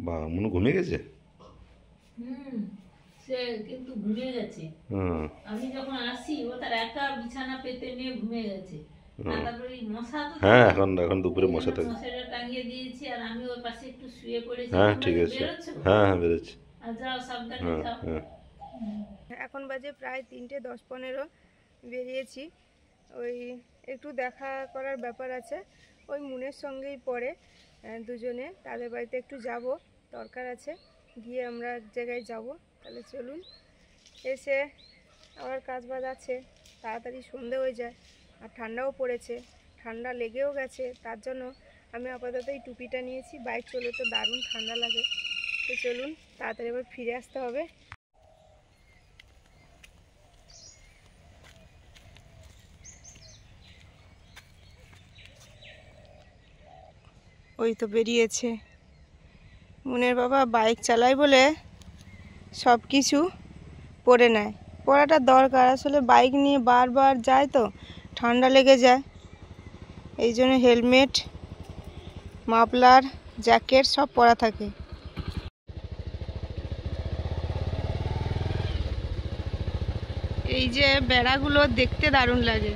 বা মনে ঘুমিয়ে গেছে। সে কিন্তু ঘুমিয়ে গেছে। আমি যখন আসি ও তার একা বিছানা পেতে নিয়ে ঘুমিয়ে গেছে। আর তারপরে মশা তো হ্যাঁ এখন এখন দুপুরে মশা থাকে। মশাটা টাঙিয়ে দিয়েছি আর আমি ওর পাশে একটু শুয়ে পড়েছি। হ্যাঁ এখন ঠিক আছে। বেরোচ্ছো? হ্যাঁ হ্যাঁ বেরোচ্ছি। আর যাও সাবধানে হ্যাঁ যাও। হ্যাঁ। এখন বাজে প্রায় 3:10-15 বেরিয়েছি। ওই একটু দেখা করার ব্যাপার আছে, ওই মুনের সঙ্গেই পড়ে দুজনে তাদের বাড়িতে একটু যাব, দরকার আছে, গিয়ে আমরা এক জায়গায় যাব। তাহলে চলুন, এসে আবার কাজ বাজ আছে, তাড়াতাড়ি সন্ধে হয়ে যায় আর ঠান্ডাও পড়েছে, ঠান্ডা লেগেও গেছে। তার জন্য আমি আপাতত এই টুপিটা নিয়েছি, বাইক চলে তো দারুণ ঠান্ডা লাগে। তো চলুন তাড়াতাড়ি আবার ফিরে আসতে হবে। ওই তো বেরিয়েছে মুনের বাবা, বাইক চালায় বলে সব কিছু পরে নেয়, পরাটা দরকার, আসলে বাইক নিয়ে বারবার যায় তো ঠান্ডা লেগে যায়, এই জন্য হেলমেট, মাফলার, জ্যাকেট সব পরা থাকে। এই যে বেড়াগুলো দেখতে দারুণ লাগে,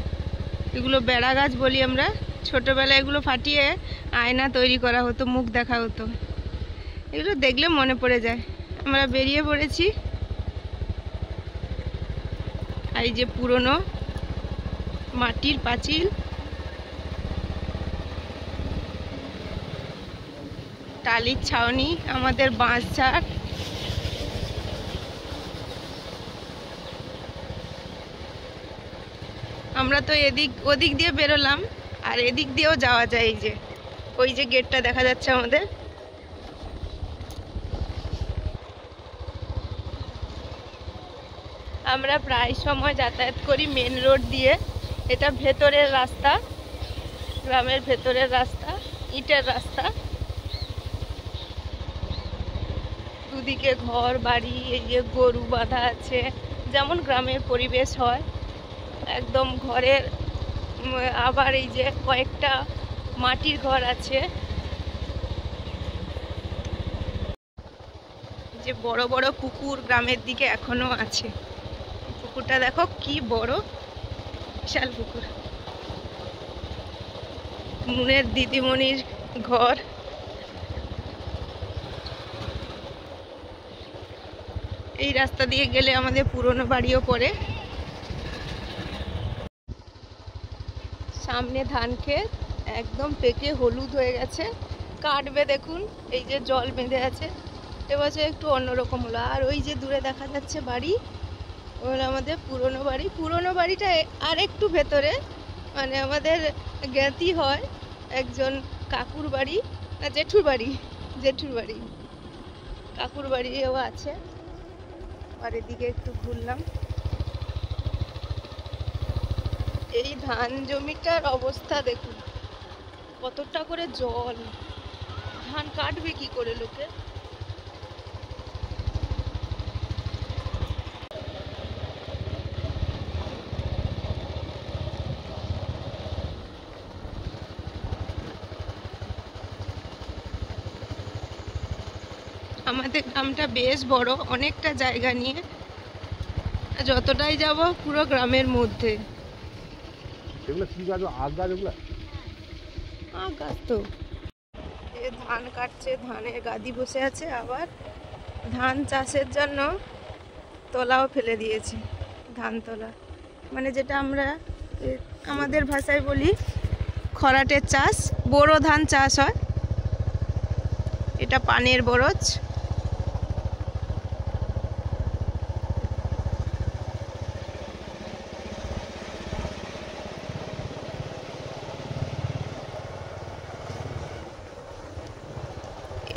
এগুলো বেড়া গাছ বলি আমরা, ছোটবেলায় এগুলো ফাটিয়ে আয়না তৈরি করা হতো, মুখ দেখা হতো, এগুলো দেখলে মনে পড়ে যায়। আমরা বেরিয়ে পড়েছি, আর এই যে পুরনো মাটির পাঁচিল, টালির ছাউনি, আমাদের বাঁশঝাড়, আমরা তো এদিক ওদিক দিয়ে বেরোলাম আর এদিক দিয়েও যাওয়া যায়। এই যে ওই যে গেটটা দেখা যাচ্ছে আমাদের, আমরা প্রায় সময় যাতায়াত করি মেন রোড দিয়ে, এটা ভেতরের রাস্তা, গ্রামের ভেতরের রাস্তা, ইটের রাস্তা, দুদিকে ঘর বাড়ি, এই যে গরু বাঁধা আছে, যেমন গ্রামের পরিবেশ হয় একদম ঘরের। আবার এই যে কয়েকটা মাটির ঘর আছে, যে বড় বড় পুকুর গ্রামের দিকে এখনো আছে, পুকুরটা দেখো কি বড়, বিশাল পুকুর। মুনের দিদিমণির ঘর, এই রাস্তা দিয়ে গেলে আমাদের পুরনো বাড়িও পড়ে। সামনে ধান ক্ষেত একদম পেকে হলুদ হয়ে গেছে, কাটবে দেখুন, এই যে জল বেঁধে আছে, এবছর একটু অন্যরকম হলো। আর ওই যে দূরে দেখা যাচ্ছে বাড়ি, ওগুলো আমাদের পুরনো বাড়ি। পুরনো বাড়িটা আর একটু ভেতরে, মানে আমাদের জ্ঞাতি হয় একজন কাকুর বাড়ি, না জেঠুর বাড়ি, জেঠুর বাড়ি, কাকুর বাড়িও আছে। আর এদিকে একটু ঘুরলাম, এই ধান জমিটার অবস্থা দেখুন, কতটা করে জল, ধান কাটবে কি করে লোকে। আমাদের গ্রামটা বেশ বড়, অনেকটা জায়গা নিয়ে, যতটাই যাব পুরো গ্রামের মধ্যে। এগুলো কি গাছ? আখ গাছ এগুলো? আখ গাছ তো। এ ধান কাটছে, ধানের গাদি বসে আছে, আবার ধান চাষের জন্য তলাও ফেলে দিয়েছে, ধান তলা, মানে যেটা আমরা আমাদের ভাষায় বলি খরাটের চাষ, বোরো ধান চাষ হয়, এটা পানের বরজ।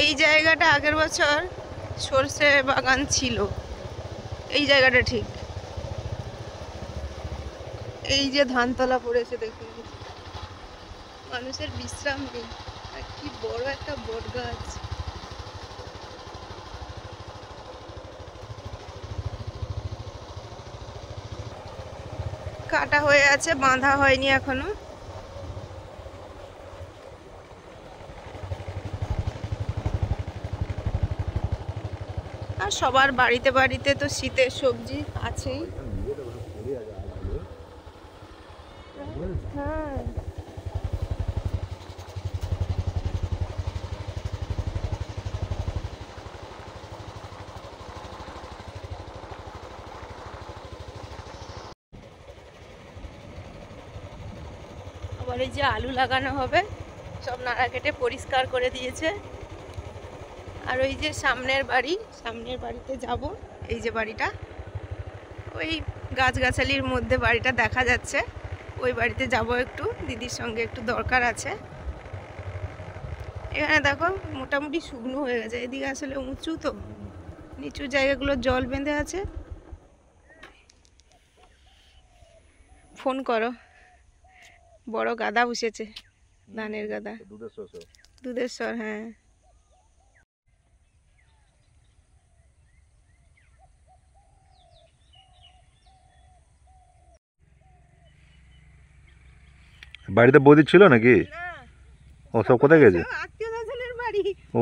এই জায়গাটা আগের বছর সর্ষে বাগান ছিল, এই জায়গাটা ঠিক, এই যে ধানতলা পড়েছে দেখুন, মানুষের বিশ্রাম নেই। আর কি বড় একটা বট গাছ, কাটা হয়ে আছে, বাঁধা হয়নি এখনো। আর সবার বাড়িতে বাড়িতে তো শীতের সবজি আছেই। হ্যাঁ, আবার এই যে আলু লাগানো হবে, সব নাড়া কেটে পরিষ্কার করে দিয়েছে। আর ওই যে সামনের বাড়িতে যাব, এই যে বাড়িটা, ওই গাছগাছালির মধ্যে বাড়িটা দেখা যাচ্ছে, ওই বাড়িতে যাব একটু, দিদির সঙ্গে একটু দরকার আছে। এখানে দেখো মোটামুটি শুকনো হয়ে গেছে, এদিকে আসলে উঁচু তো, নিচু জায়গাগুলো জল বেঁধে আছে। ফোন করো, বড় গাদা বসেছে, ধানের গাদা, দুধেশ্বর। হ্যাঁ, বাড়িতে বৌদি ছিল নাকি? ও সব কোথায় গেছে? আত্মীয় স্বজনের বাড়ি। ও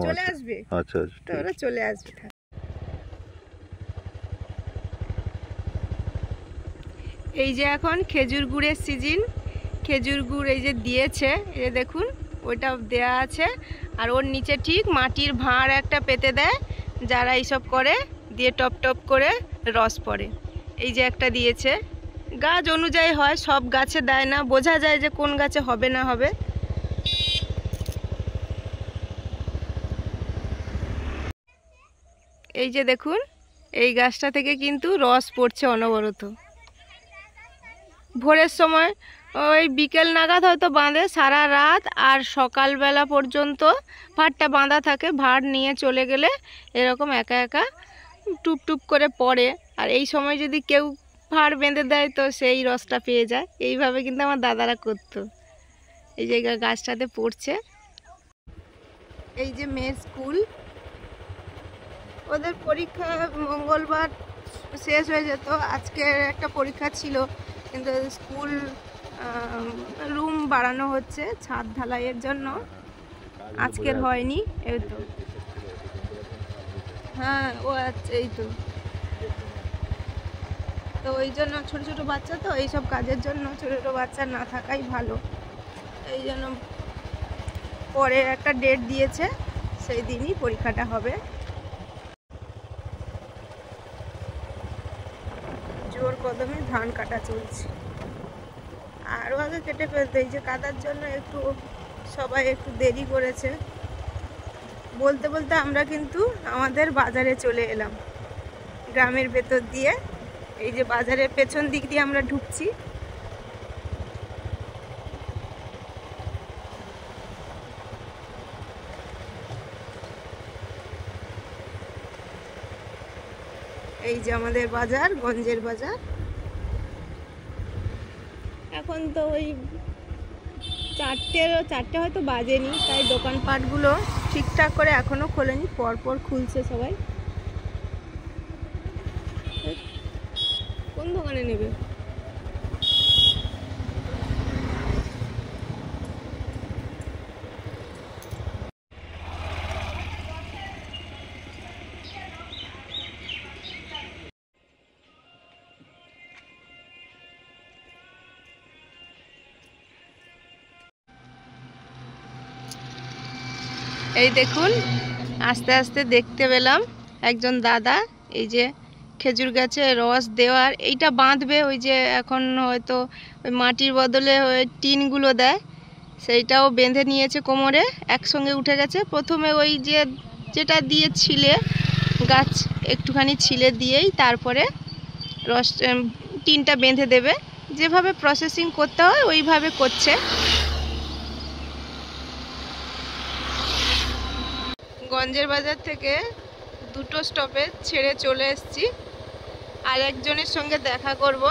চলে আসবে। আচ্ছা আচ্ছা, তো ওরা চলে আসবে। এই যে এখন খেজুর গুড়ের সিজন, খেজুর গুড় এই যে দিয়েছে, এই যে দেখুন ওইটা দেয়া আছে, আর ওর নিচে ঠিক মাটির ভাঁড় একটা পেতে দেয়, যারা এইসব করে দিয়ে টপ টপ করে রস পড়ে। এই যে একটা দিয়েছে, গাছ অনুযায়ী হয়, সব গাছে দেয় না, বোঝা যায় যে কোন গাছে হবে না হবে। এই যে দেখুন, এই গাছটা থেকে কিন্তু রস পড়ছে অনবরত। ভোরের সময় ওই বিকেল নাগাদ হয়তো বাঁধে, সারা রাত আর সকালবেলা পর্যন্ত ভাঁড়টা বাঁধা থাকে। ভাঁড় নিয়ে চলে গেলে এরকম একা একা টুপ টুপ করে পড়ে, আর এই সময় যদি কেউ ভাঁড় বেঁধে দেয় তো সেই রসটা পেয়ে যায়। এইভাবে কিন্তু আমার দাদারা করতো। এই যে গাছটাতে পড়ছে। এই যে মেয়ের স্কুল, ওদের পরীক্ষা মঙ্গলবার শেষ হয়ে যেত, আজকে একটা পরীক্ষা ছিল, কিন্তু স্কুল রুম বাড়ানো হচ্ছে ছাদ ঢালাইয়ের জন্য, আজকের হয়নি। এই তো, হ্যাঁ, ও আচ্ছা, এই তো তো ওই জন্য ছোট ছোট বাচ্চা তো, এইসব কাজের জন্য ছোট ছোট বাচ্চা না থাকাই ভালো। এই জন্য পরে একটা ডেট দিয়েছে, সেই দিনই পরীক্ষাটা হবে। জোর কদমে ধান কাটা চলছে, আরও আগে কেটে ফেলতে, এই যে কাদার জন্য একটু সবাই একটু দেরি করেছে। বলতে বলতে আমরা কিন্তু আমাদের বাজারে চলে এলাম, গ্রামের ভেতর দিয়ে। এই যে বাজারের পেছন দিক দিয়ে আমরা ঢুকছি। এই যে আমাদের বাজার, গঞ্জের বাজার। এখন তো ওই চারটে হয়তো বাজেনি, তাই দোকানপাটগুলো ঠিকঠাক করে এখনো খোলেনি, পরপর খুলছে সবাই। কোন দোকানে নেবে? এই দেখুন, আস্তে আস্তে দেখতে পেলাম একজন দাদা, এই যে খেজুর গাছে রস দেওয়ার এইটা বাঁধবে। ওই যে এখন হয়তো ওই মাটির বদলে ওই টিনগুলো দেয়, সেইটাও বেঁধে নিয়েছে কোমরে, একসঙ্গে উঠে গেছে। প্রথমে ওই যেটা দিয়ে ছিলে, গাছ একটুখানি ছিলে দিয়েই তারপরে রস টিনটা বেঁধে দেবে। যেভাবে প্রসেসিং করতে হয় ওইভাবে করছে। গঞ্জের বাজার থেকে দুটো স্টপেজ ছেড়ে চলে এসেছি, আর একজনের সঙ্গে দেখা করব।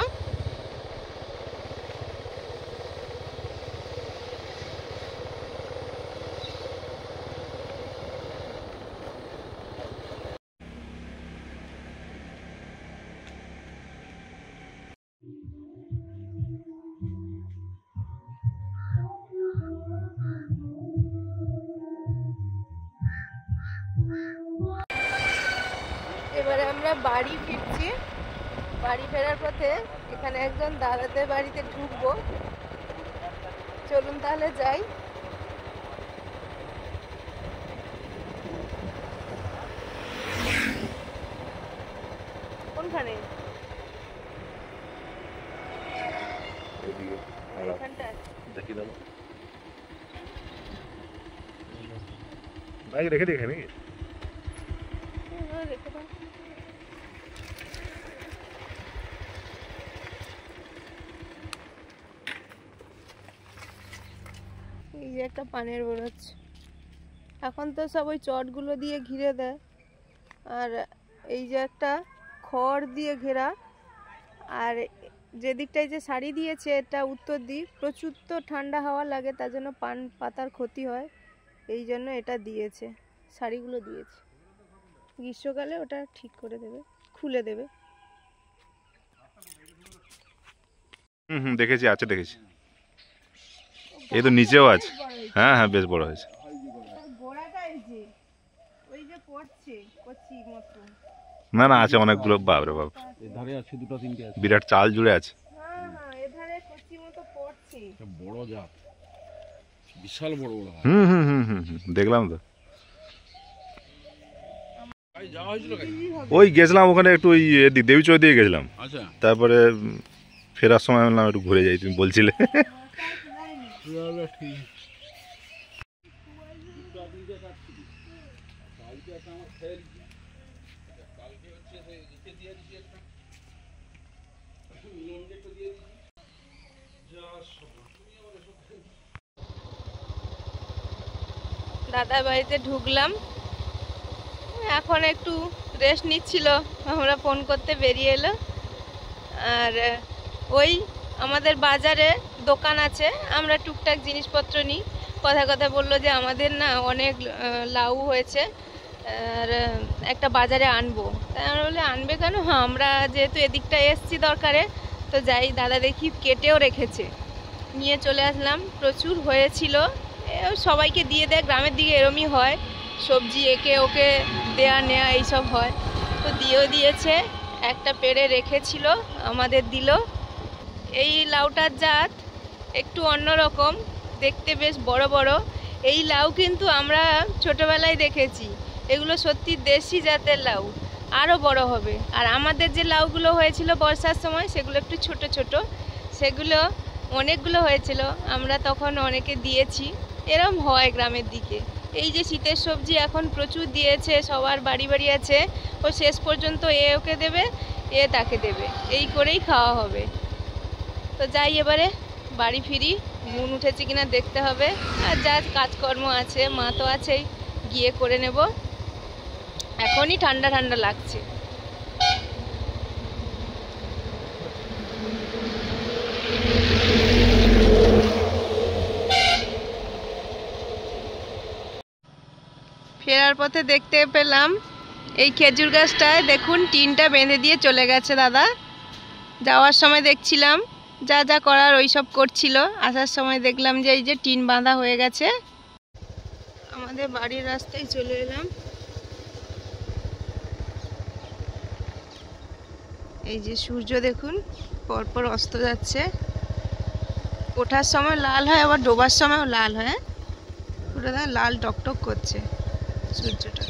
এবারে আমরা বাড়ি ফিরছি। বাড়ি ফেরার পথে এখানে একজন দাদাদের বাড়িতে ঢুকবো। চলুন তাহলে যাই। কোনখানে? এখানটায় দেখি দাও বাইক রেখে দেখে নাকি রেখে দাও। এই যে একটা পানের বরজ, এখন তো সব ওই চটগুলো দিয়ে ঘিরে দেয়, আর এই যে একটা খড় দিয়ে ঘেরা, আর যেদিকটায় যে শাড়ি দিয়েছে এটা উত্তর দিক, প্রচুর তো ঠান্ডা হাওয়া লাগে, তার জন্য পান পাতার ক্ষতি হয়, এই জন্য এটা দিয়েছে, শাড়িগুলো দিয়েছে। গ্রীষ্মকালে ওটা ঠিক করে দেবে, খুলে দেবে। দেখেছি, আছে দেখেছি। এই তো নিচেও আছে। হ্যাঁ হ্যাঁ, বেশ বড় হয়েছে। না না, আছে অনেকগুলো। বাপরে বাপ, এধারে আছে দুটো তিনটে আছে, বিরাট চাল জুড়ে আছে। বড় জাত, বিশাল বড় বড়। দেখলাম তো। যাওয়া হয়েছিল ওই গেছিলাম ওখানে একটু, ওই দেবী চৌধুরী দিয়ে গেছিলাম। আচ্ছা, তারপরে ফেরার সময় বললাম একটু ঘুরে যাই, তুমি বলছিলে। ঠিক। দাদার বাড়িতে ঢুকলাম, এখন একটু রেস্ট নিচ্ছিল, আমরা ফোন করতে বেরিয়ে এলো। আর ওই আমাদের বাজারে দোকান আছে, আমরা টুকটাক জিনিসপত্র নিই। কথা কথা বললো যে আমাদের না অনেক লাউ হয়েছে, আর একটা বাজারে আনবো। তাই আমরা বলি আনবে কেন, হ্যাঁ আমরা যেহেতু এদিকটা এসছি দরকারে, তো যাই। দাদা দেখি কেটেও রেখেছে, নিয়ে চলে আসলাম। প্রচুর হয়েছিল, সবাইকে দিয়ে দেয়, গ্রামের দিকে এরমই হয়, সবজি একে ওকে দেয়া নেয়া এইসব হয়। তো দিয়েও দিয়েছে, একটা পেড়ে রেখেছিল, আমাদের দিল। এই লাউটার জাত একটু অন্যরকম, দেখতে বেশ বড় বড়। এই লাউ কিন্তু আমরা ছোটবেলায় দেখেছি, এগুলো সত্যি দেশি জাতের লাউ, আরও বড় হবে। আর আমাদের যে লাউগুলো হয়েছিল বর্ষার সময়, সেগুলো একটু ছোট ছোট, সেগুলো অনেকগুলো হয়েছিল, আমরা তখন অনেকে দিয়েছি। এরম হয় গ্রামের দিকে। এই যে শীতের সবজি এখন প্রচুর দিয়েছে, সবার বাড়ি বাড়ি আছে, ও শেষ পর্যন্ত এ ওকে দেবে, এ তাকে দেবে, এই করেই খাওয়া হবে। তো যাই, এবারে বাড়ি ফিরি, মন উঠেছে কিনা দেখতে হবে, আর যা কাজকর্ম আছে, মা তো আছেই, গিয়ে করে নেব। এখনই ঠান্ডা ঠান্ডা লাগছে। ফেরার পথে দেখতে পেলাম এই খেজুর গাছটায় দেখুন টিনটা বেঁধে দিয়ে চলে গেছে দাদা। যাওয়ার সময় দেখছিলাম যা যা করার ওই সব করছিল, আসার সময় দেখলাম যে এই যে টিন বাঁধা হয়ে গেছে। আমাদের বাড়ির রাস্তায় চলে এলাম। এই যে সূর্য দেখুন পরপর অস্ত যাচ্ছে, ওঠার সময় লাল হয়, আবার ডোবার সময়ও লাল হয়, পুরো লাল টকটক করছে সূর্যটা।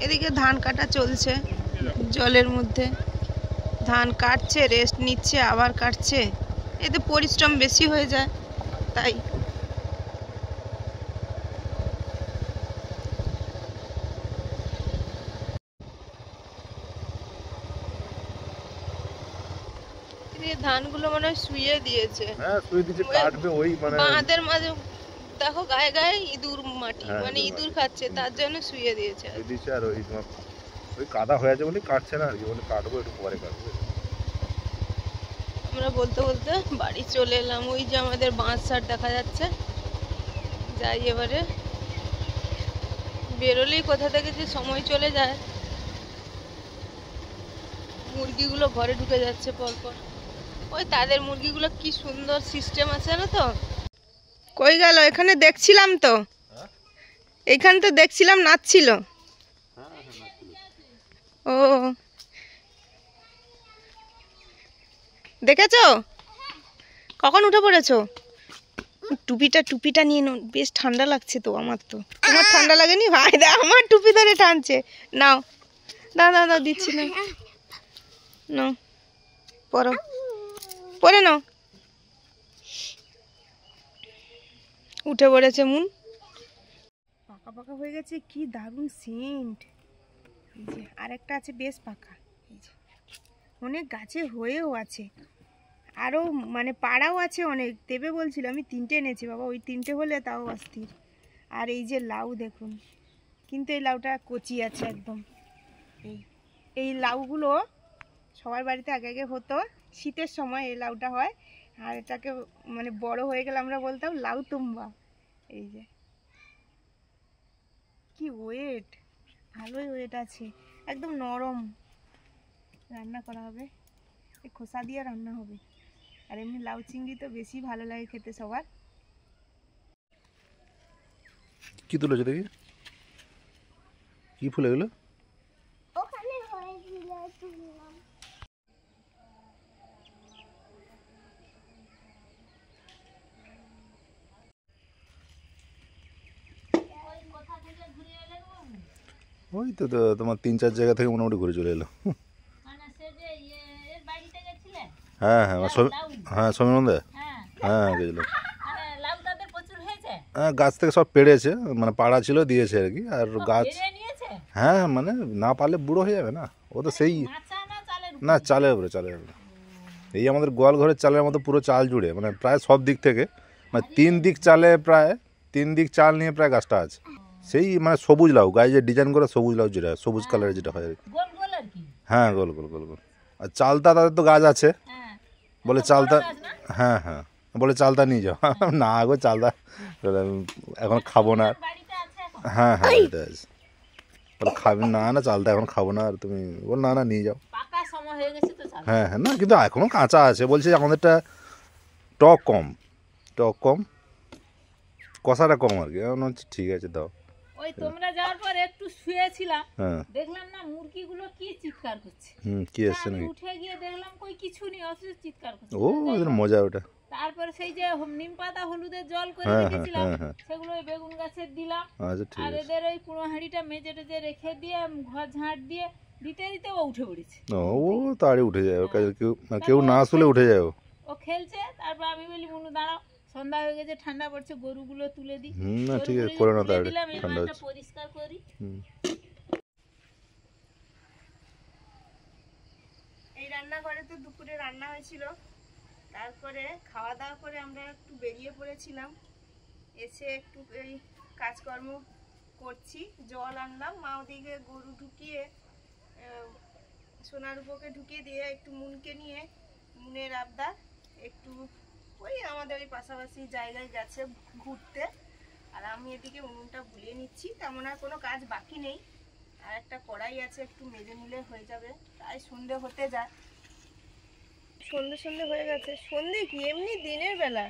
এদিকে ধান কাটা চলছে, জলের মধ্যে ধান কাটছে, রেস্ট নিচ্ছে, আবার কাটছে, এতে পরিশ্রম বেশি হয়ে যায়। তাই ধানগুলো মনে হয় শুয়ে দিয়েছে, হ্যাঁ শুয়ে দিয়েছে, কাটবে ওই মানে বাঁধের মাঝে দেখো গায়ে গায়ে ইঁদুর মাটি, মানে ইঁদুর খাচ্ছে, তার জন্য শুয়ে দিয়েছে। আর ওই তোমার ওই কাদা হয়ে আছে বলে কাটছে না আর কি, বলে কাটবো একটু পরে কাটবো। আমরা বলতে বলতে বাড়ি চলে এলাম। ওই যে আমাদের বাঁশ ছাড় দেখা যাচ্ছে। যাই, এবারে বেরোলেই কোথা থেকে যে সময় চলে যায়। মুরগিগুলো ঘরে ঢুকে যাচ্ছে পরপর, ওই তাদের মুরগিগুলো কি সুন্দর সিস্টেম আছে না। তো কই গেল? এখানে দেখছিলাম তো, এখানে তো দেখছিলাম নাচছিল। ও দেখেছো কখন উঠে পড়েছো? টুপিটা নিয়ে নাও, বেশ ঠান্ডা লাগছে তো। আমার তো, তোমার ঠান্ডা লাগেনি? ভাই দা আমার টুপি ধরে টানছে। নাও দাও দাও দাও, দিচ্ছি না, নাও পরো, পরে নাও। উঠে পড়েছে মুন। পাকা পাকা হয়ে গেছে, কি দারুণ সেন্ট। এই যে আরেকটা আছে বেশ পাকা, এই যে অনেক গাছে হয়েও আছে, আরও মানে পাড়াও আছে অনেক। দেবে বলছিল, আমি 3টে এনেছি বাবা, ওই 3টে হলে তাও অস্থির। আর এই যে লাউ দেখুন, কিন্তু এই লাউটা কচি আছে একদম। এই লাউগুলো সবার বাড়িতে আগে আগে হতো, শীতের সময় এই লাউটা হয়। আর এটাকে মানে বড় হয়ে গেলে আমরা বলতাম লাউ তুম্বা। এই যে কি ওয়েট, ভালোই ওয়েট আছে, একদম নরম। রান্না করা হবে, এই খোসা দিয়ে রান্না হবে। আর এমনি লাউ চিংড়ি তো বেশি ভালো লাগে খেতে সবার। কি তুলেছো দেখি, কি ফুল এগুলো? ওই তো তোমার 3-4 জায়গা থেকে মোটামুটি ঘুরে চলে এলো। হ্যাঁ হ্যাঁ হ্যাঁ সমীর মন্দির, হ্যাঁ গেছিলাম। হ্যাঁ গাছ থেকে সব পেড়েছে, মানে পাড়া ছিল দিয়েছে আর কি। আর গাছ হ্যাঁ মানে না পারলে বুড়ো হয়ে যাবে না, ও তো সেই না চালের উপরে, চালের উপরে। এই আমাদের গোয়াল ঘরের চালের মতো পুরো চাল জুড়ে, মানে প্রায় সব দিক থেকে, মানে 3 দিক চালে, প্রায় 3 দিক চাল নিয়ে প্রায় গাছটা আছে। সেই মানে সবুজ লাউ, গায়ে যে ডিজাইন করে সবুজ লাউ, যেটা সবুজ কালারের যেটা হয় আর কি। হ্যাঁ গোল গোল গোল গোল। আর চালতা তাদের তো গাছ আছে, বলে চালতা, হ্যাঁ হ্যাঁ বলে চালতা নিয়ে যাও। না গো চালতা এখন খাবো না। হ্যাঁ হ্যাঁ বাড়িতে আছে, বলে খাবি না, না চালতা এখন খাবো না। আর তুমি বল না না নিয়ে যাও। হ্যাঁ হ্যাঁ না কিন্তু এখনো কাঁচা আছে, বলছে আমাদেরটা টক কম, টক কম, কষাটা কম আর কি। এখন হচ্ছে ঠিক আছে দাও। ওই তোমরা যাওয়ার পর একটু শুয়েছিলাম, দেখলাম না মুরগিগুলো কি চিৎকার করছে। কি আসছে নাকি? উঠে গিয়ে দেখলাম কই কিছু নেই, অথচ চিৎকার করছে। ও ওদের মজা ওটা। তারপরে সেই যে নিম পাতা হলুদের জল করে রেখেছিলাম, সেগুলো ওই বেগুন গাছের দিলাম। আচ্ছা ঠিক আর আছে। এদের ওই পুরো হাঁড়িটা মেজে টেজে রেখে দিয়ে ঘর ঝাঁট দিয়ে দিতে দিতে ও উঠে পড়েছে। ও তাড়ি উঠে যায়, কেউ না শুলে উঠে যায় ও খেলছে। তারপর আমি বলি মুনু দাঁড়াও, সন্ধ্যা হয়ে গেছে, ঠান্ডা পড়ছে, গরুগুলো তুলে দিই। না ঠিক আছে করে না, তাড়ি ঠান্ডা হচ্ছে, পরিষ্কার করি। এই রান্নাঘরে তো দুপুরে রান্না হয়েছিল, তারপরে খাওয়া দাওয়া করে আমরা একটু বেরিয়ে পড়েছিলাম। এসে একটু এই কাজকর্ম করছি, জল আনলাম, মা ওদিকে গরু ঢুকিয়ে সোনারূপকে ঢুকিয়ে দিয়ে একটু মুনকে নিয়ে, মুনের আবদার একটু ওই আমাদের ওই পাশাপাশি জায়গায় গেছে ঘুরতে। আর আমি এদিকে উনুনটা ভুলিয়ে নিচ্ছি, তেমন আর কোনো কাজ বাকি নেই। আর একটা কড়াই আছে, একটু মেজে নিলে হয়ে যাবে। তাই সন্ধে হতে যায়, সন্ধে সন্ধে হয়ে গেছে। সন্ধে কি এমনি দিনের বেলা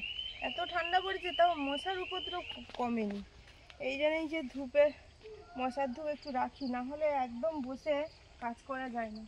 এত ঠান্ডা পড়েছে, তাও মশার উপদ্রব কমেনি। এই জন্যই যে ধূপের, মশার ধূপ একটু রাখি, না হলে একদম বসে কাজ করা যায় না।